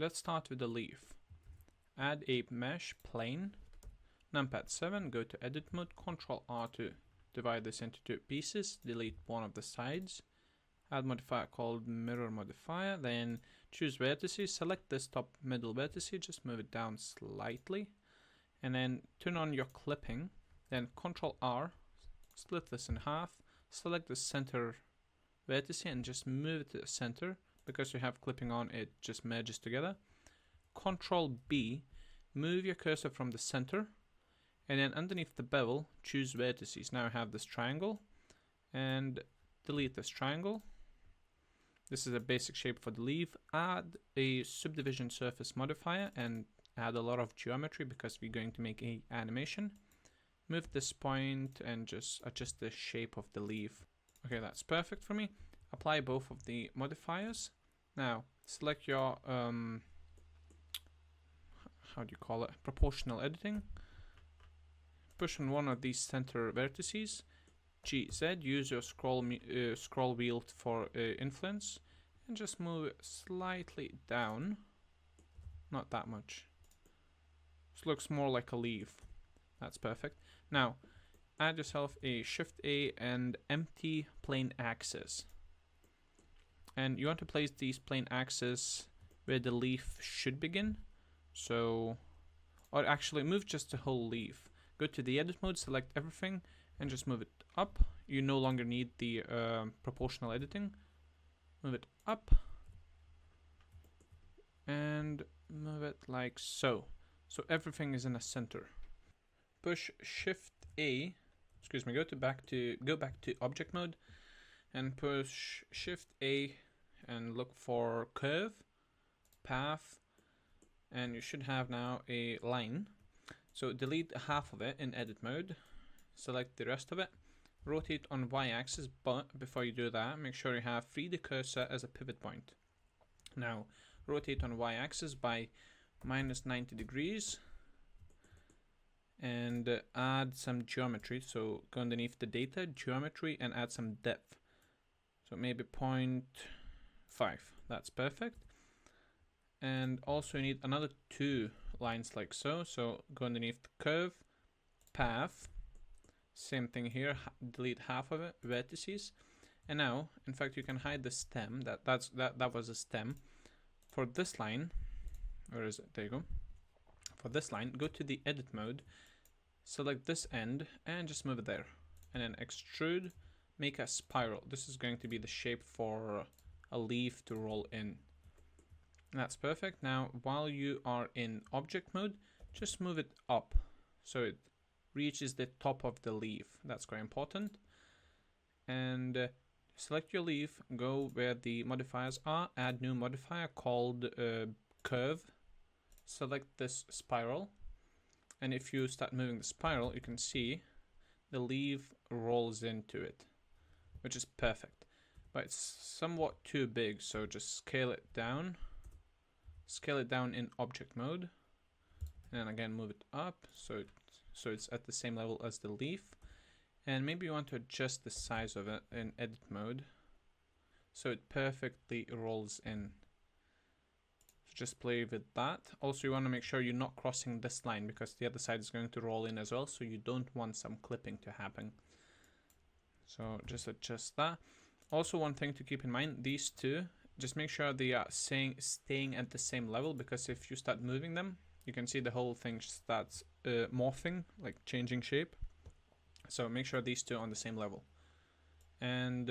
let's start with the leaf. Add a mesh plane. Numpad 7, go to edit mode, Ctrl R to divide this into two pieces, delete one of the sides. Add modifier called mirror modifier, then choose vertices, select this top middle vertice, just move it down slightly, and then turn on your clipping, then Ctrl R, split this in half, select the center vertice and just move it to the center. Because you have clipping on, it just merges together. Ctrl B, move your cursor from the center, and then underneath the bevel, choose vertices. Now I have this triangle, and delete this triangle. This is a basic shape for the leaf. Add a subdivision surface modifier and add a lot of geometry because we're going to make an animation. Move this point and just adjust the shape of the leaf. Okay, that's perfect for me. Apply both of the modifiers. Now select your how do you call it, proportional editing. Push on one of these center vertices. GZ, use your scroll wheel for influence, and just move it slightly down, not that much. This looks more like a leaf. That's perfect. Now add yourself a Shift A and empty plane axis, and you want to place these plane axes where the leaf should begin. So, or actually move just the whole leaf. Go to the edit mode, select everything, and just move it up. You no longer need the proportional editing. Move it up and move it like so. So everything is in the center. Push Shift A. Excuse me. Go back to object mode, and push Shift A and look for curve, path, and you should have now a line. So delete half of it in edit mode. Select the rest of it, rotate on y-axis, but before you do that, make sure you have 3D cursor as a pivot point. Now rotate on y-axis by -90 degrees and add some geometry. So go underneath the data, geometry, and add some depth. So maybe 0.5, that's perfect. And also you need another 2 lines like so. So go underneath the curve, path, same thing here, delete half of it, vertices. And now, in fact, you can hide the stem. That was a stem. For this line, where is it? There you go. For this line, go to the edit mode, select this end, and just move it there. And then extrude, make a spiral. This is going to be the shape for a leaf to roll in. That's perfect. Now, while you are in object mode, just move it up so it reaches the top of the leaf. That's quite important. And select your leaf, go where the modifiers are, add new modifier called curve. Select this spiral, and if you start moving the spiral, you can see the leaf rolls into it, which is perfect. But it's somewhat too big, so just scale it down. Scale it down in object mode, and then again move it up so it's at the same level as the leaf. And maybe you want to adjust the size of it in edit mode so it perfectly rolls in. So just play with that. Also, you want to make sure you're not crossing this line because the other side is going to roll in as well, so you don't want some clipping to happen. So just adjust that. Also, one thing to keep in mind, these two, just make sure they are staying at the same level, because if you start moving them, you can see the whole thing starts morphing, like changing shape. So make sure these two are on the same level. And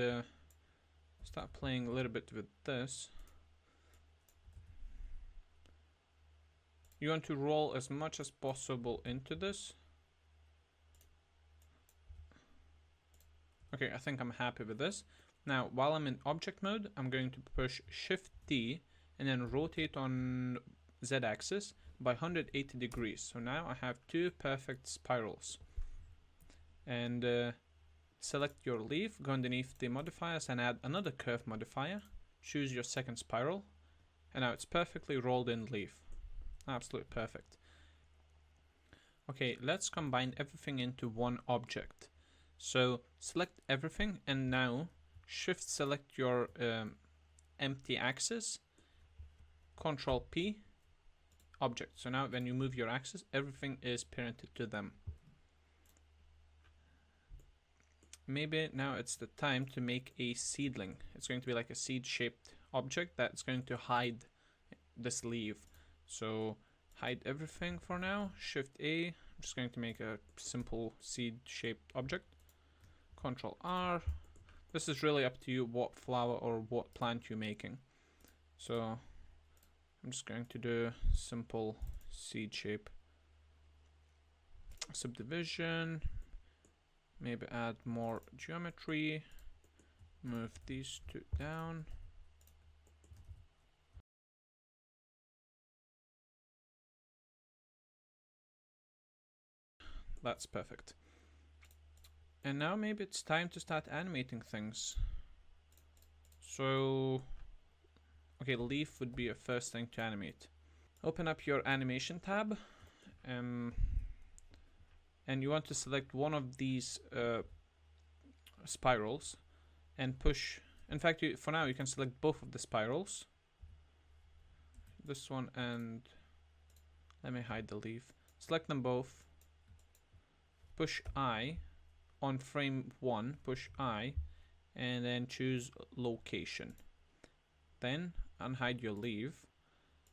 start playing a little bit with this. You want to roll as much as possible into this. Okay, I think I'm happy with this. Now, while I'm in object mode, I'm going to push Shift D and then rotate on Z-axis by 180 degrees. So now I have 2 perfect spirals. And select your leaf, go underneath the modifiers and add another curve modifier. Choose your second spiral. And now it's perfectly rolled in leaf. Absolutely perfect. Okay, let's combine everything into one object. So select everything and now Shift select your empty axis, Control P, object. So now when you move your axis, everything is parented to them. Maybe now it's the time to make a seedling. It's going to be like a seed shaped object that's going to hide this leaf. So hide everything for now. Shift A. I'm just going to make a simple seed shaped object. Control R. This is really up to you what flower or what plant you're making. So I'm just going to do simple seed shape. Subdivision. Maybe add more geometry. Move these two down. That's perfect. And now maybe it's time to start animating things. So, okay, leaf would be a first thing to animate. Open up your animation tab. And you want to select one of these spirals and push. In fact, for now you can select both of the spirals. This one and let me hide the leaf. Select them both. Push I on frame 1. Push I and then choose location. Then unhide your leaf.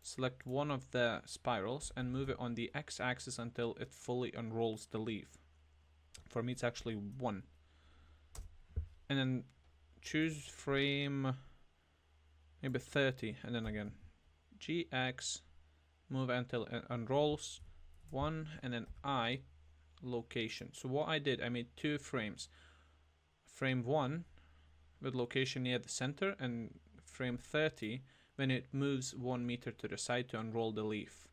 Select one of the spirals and move it on the x-axis until it fully unrolls the leaf. For me it's actually 1. And then choose frame maybe 30 and then again GX, move until it unrolls, 1 and then I, location. So what I did, I made 2 frames. Frame 1 with location near the center and frame 30 when it moves 1 meter to the side to unroll the leaf.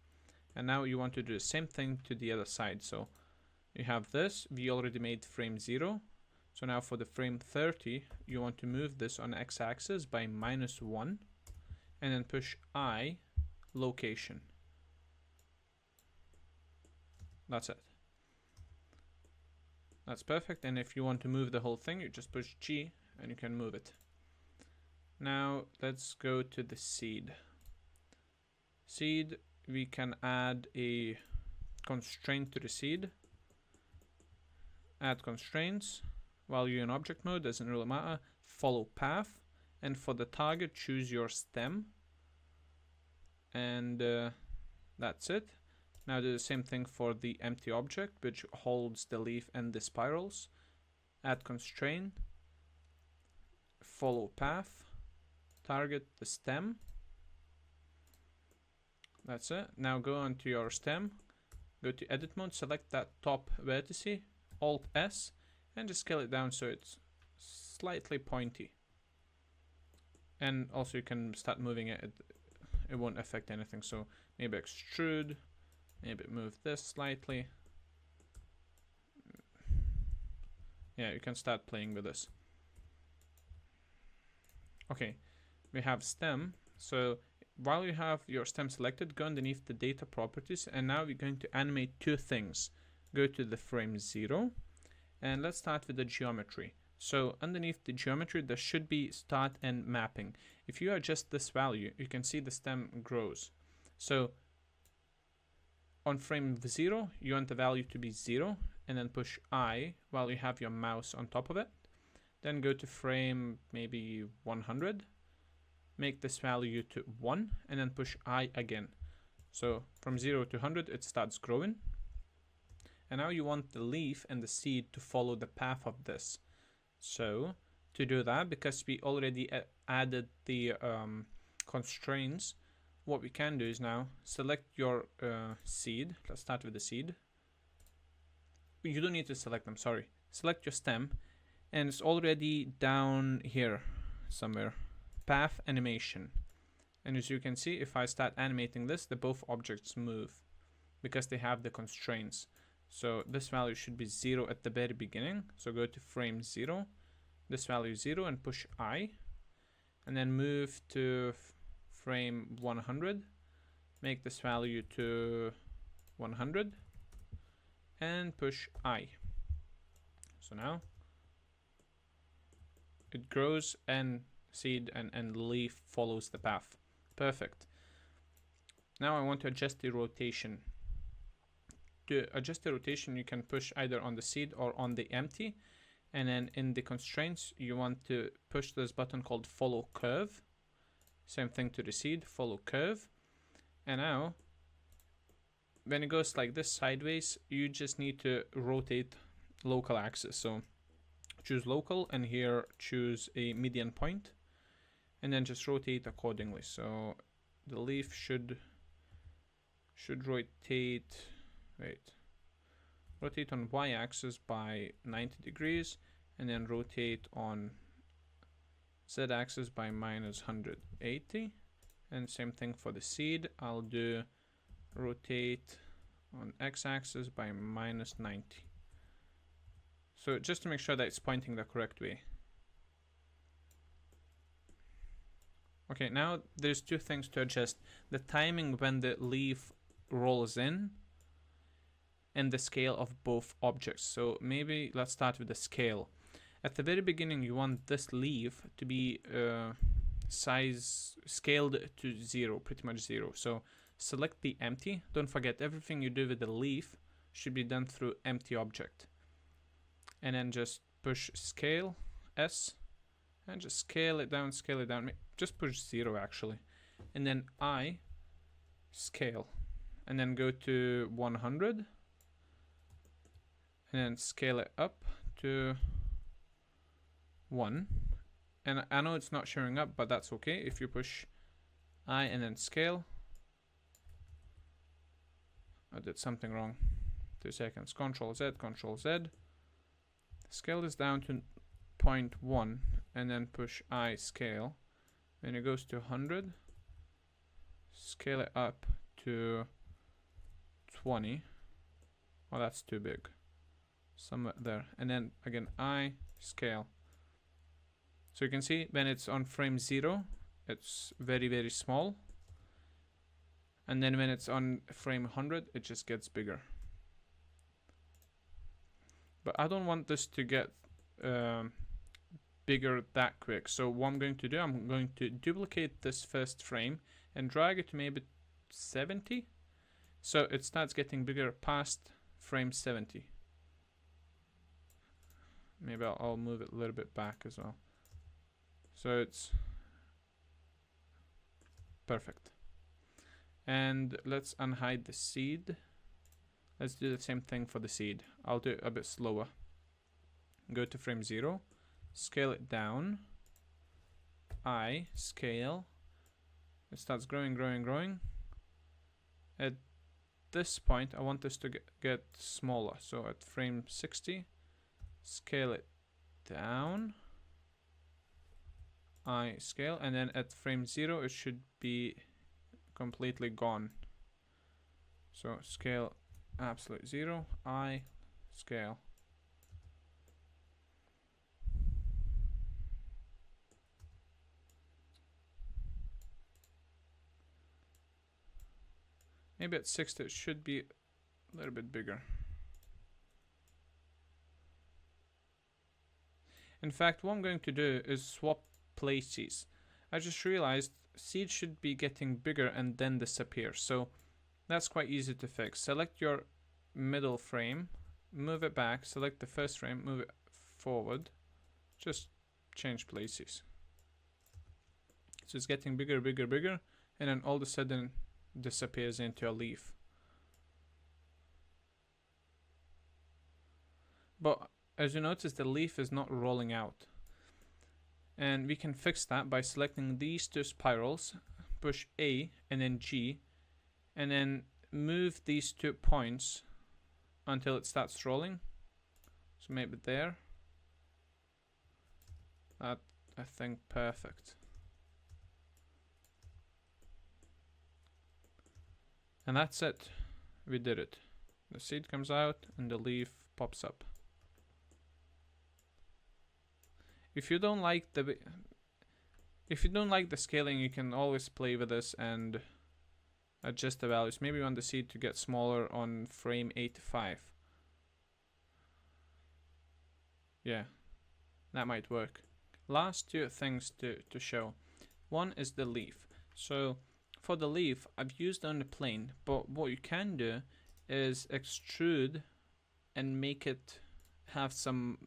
And now you want to do the same thing to the other side. So you have this, we already made frame 0. So now for the frame 30, you want to move this on x-axis by -1 and then push I, location. That's it. That's perfect. And if you want to move the whole thing, you just push G and you can move it. Now let's go to the seed. Seed, we can add a constraint to the seed. Add constraints. While you're in object mode, doesn't really matter. Follow path. And for the target, choose your stem. And that's it. Now do the same thing for the empty object, which holds the leaf and the spirals. Add constraint. Follow path. Target the stem. That's it. Now go onto your stem, go to edit mode, select that top vertice, Alt S, and just scale it down so it's slightly pointy. And also you can start moving it, it won't affect anything. So maybe extrude, maybe move this slightly. Yeah, you can start playing with this. Okay, we have stem. So while you have your stem selected, go underneath the data properties, and now we're going to animate 2 things. Go to the frame 0, and let's start with the geometry. So underneath the geometry, there should be start and mapping. If you adjust this value, you can see the stem grows. So on frame 0, you want the value to be 0, and then push I while you have your mouse on top of it. Then go to frame maybe 100. Make this value to 1 and then push I again. So from 0 to 100 it starts growing. And now you want the leaf and the seed to follow the path of this. So to do that, because we already added the constraints, what we can do is now select your seed. Let's start with the seed. You don't need to select them, sorry. Select your stem and it's already down here somewhere. Path animation, and as you can see, if I start animating this, the both objects move because they have the constraints. So this value should be 0 at the very beginning, so go to frame 0, this value 0 and push I, and then move to frame 100, make this value to 100 and push I. So now it grows and seed and leaf follows the path. Perfect. Now I want to adjust the rotation. To adjust the rotation, you can push either on the seed or on the empty. And then in the constraints, you want to push this button called follow curve. Same thing to the seed, follow curve. And now, when it goes like this sideways, you just need to rotate local axis. So choose local, and here choose a median point, and then just rotate accordingly. So the leaf should rotate, rotate on y-axis by 90 degrees, and then rotate on z-axis by minus 180. And same thing for the seed. I'll do rotate on x-axis by minus 90. So just to make sure that it's pointing the correct way. Okay, now there's two things to adjust. The timing when the leaf rolls in, and the scale of both objects. So maybe let's start with the scale. At the very beginning, you want this leaf to be size scaled to 0, pretty much 0. So select the empty. Don't forget, everything you do with the leaf should be done through empty object. And then just push scale S, and just scale it down, just push 0 actually. And then I scale, and then go to 100, and then scale it up to 1. And I know it's not showing up, but that's okay. If you push I and then scale, I did something wrong. 2 seconds. Control Z, Control Z. Scale this down to 0.1, and then push I scale. When it goes to 100, scale it up to 20. Oh, that's too big. Somewhere there. And then again, I scale. So you can see when it's on frame 0, it's very, very small. And then when it's on frame 100, it just gets bigger. But I don't want this to get bigger that quick. So what I'm going to do, I'm going to duplicate this first frame and drag it to maybe 70. So it starts getting bigger past frame 70. Maybe I'll move it a little bit back as well. So it's perfect. And let's unhide the seed. Let's do the same thing for the seed. I'll do it a bit slower. Go to frame 0, scale it down. I scale. It starts growing, growing, growing. At this point, I want this to get smaller. So at frame 60, scale it down. I scale, and then at frame 0, it should be completely gone. So scale absolute 0, I scale. Maybe at 60 it should be a little bit bigger. In fact, what I'm going to do is swap places. I just realized seed should be getting bigger and then disappear. So that's quite easy to fix. Select your middle frame, move it back, select the first frame, move it forward, just change places. So it's getting bigger, bigger, bigger, and then all of a sudden disappears into a leaf. But as you notice, the leaf is not rolling out. And we can fix that by selecting these two spirals, push A and then G, and then move these 2 points until it starts rolling. So maybe there. That, I think, perfect. And that's it. We did it. The seed comes out and the leaf pops up. If you don't like the scaling, you can always play with this and adjust the values. Maybe you want the seed to get smaller on frame 85. Yeah, that might work. Last 2 things to show. One is the leaf. So for the leaf, I've used on the plane, but what you can do is extrude and make it have some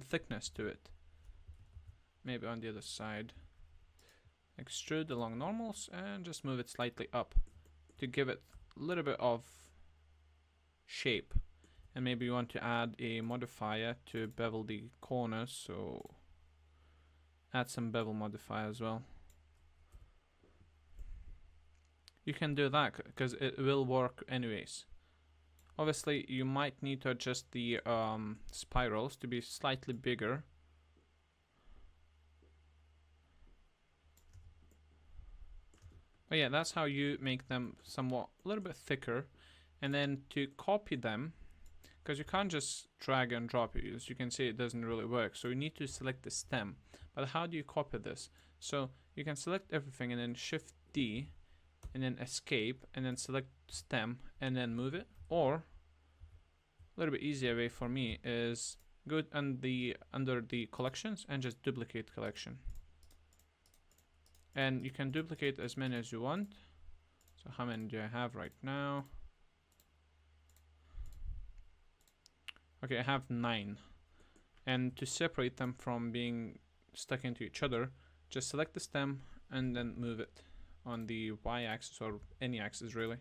thickness to it. Maybe on the other side. Extrude along normals and just move it slightly up to give it a little bit of shape. And maybe you want to add a modifier to bevel the corners, so add some bevel modifier as well. You can do that because it will work anyways. Obviously, you might need to adjust the spirals to be slightly bigger. But yeah, that's how you make them somewhat a little bit thicker. And then to copy them, because you can't just drag and drop it, as you can see it doesn't really work. So you need to select the stem. But how do you copy this? So you can select everything and then Shift D and then escape and then select stem and then move it. Or a little bit easier way for me is go under the collections and just duplicate collection. And you can duplicate as many as you want. So how many do I have right now? Okay, I have 9. And to separate them from being stuck into each other, just select the stem and then move it on the y-axis or any axis really.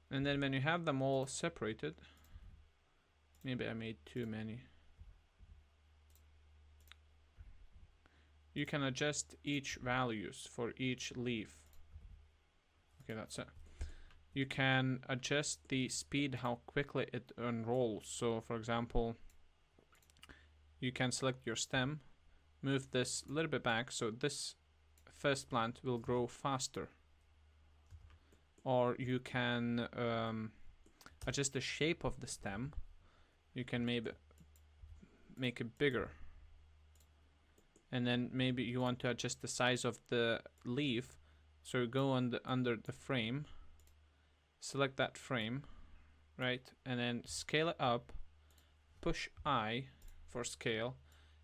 And then when you have them all separated, maybe I made too many. You can adjust each values for each leaf. Okay, that's it. You can adjust the speed, how quickly it unrolls. So for example, you can select your stem, move this a little bit back so this first plant will grow faster. Or you can adjust the shape of the stem. You can maybe make it bigger. And then maybe you want to adjust the size of the leaf. So you go on under the frame, select that frame, right? And then scale it up, push I for scale,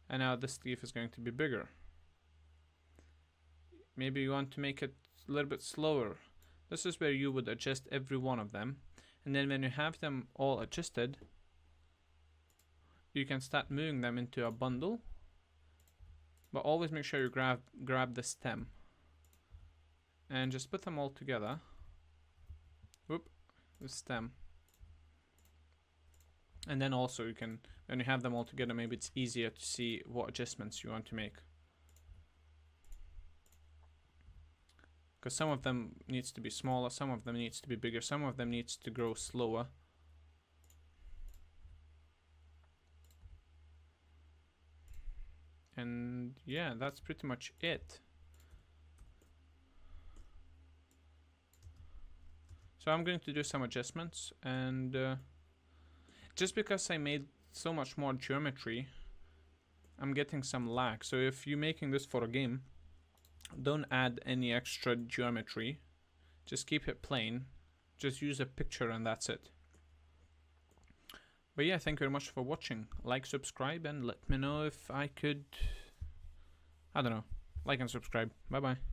and now this leaf is going to be bigger. Maybe you want to make it a little bit slower. This is where you would adjust every one of them. And then when you have them all adjusted, you can start moving them into a bundle. But always make sure you grab the stem and just put them all together. Whoop, the stem. And then also you can, when you have them all together, maybe it's easier to see what adjustments you want to make. Because some of them needs to be smaller, some of them needs to be bigger, some of them needs to grow slower. And yeah, that's pretty much it. So I'm going to do some adjustments, and just because I made so much more geometry, I'm getting some lag. So if you're making this for a game, don't add any extra geometry. Just keep it plain. Just use a picture and that's it. But yeah, thank you very much for watching. Like, subscribe, and let me know if I could, I don't know, like and subscribe. Bye bye.